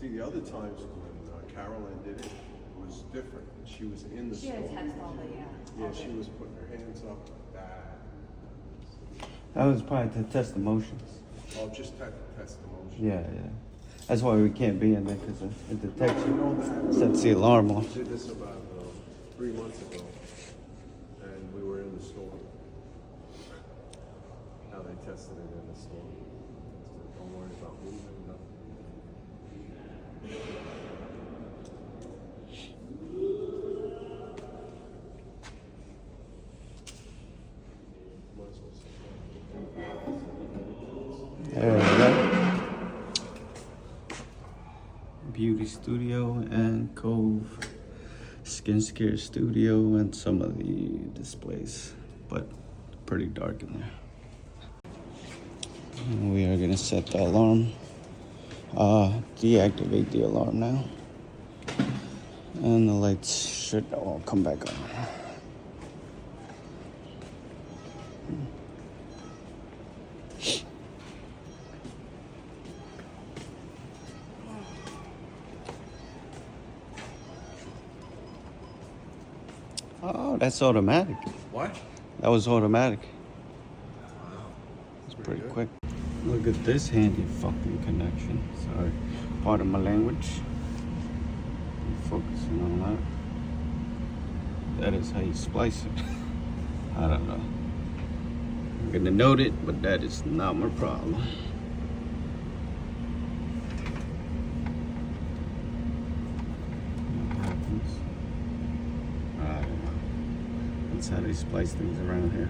See, the other times when Carolyn did it, it was different. She was in the She store. had text all the, Yeah, she was putting her hands up like that. That was probably to test the motions. Oh, just test the motion. Yeah, yeah. That's why we can't be in there, because it detects You you. know that. Sets the alarm off. We did this about 3 months ago, and we were in the store. Now they tested it in the store. So don't worry about moving, nothing. Might as well say There we go. Beauty Studio and Cove Skincare Studio and some of the displays, but pretty dark in there. And we are gonna set the alarm. Deactivate the alarm now. And the lights should all come back on. Oh, that's automatic. what? That was automatic. Wow. It's pretty quick. Look at this handy fucking connection. Sorry, part of my language. Focusing on that. That is how you splice it. I don't know. I'm gonna note it, but that is not my problem. What happens? I don't know. That's how they splice things around here.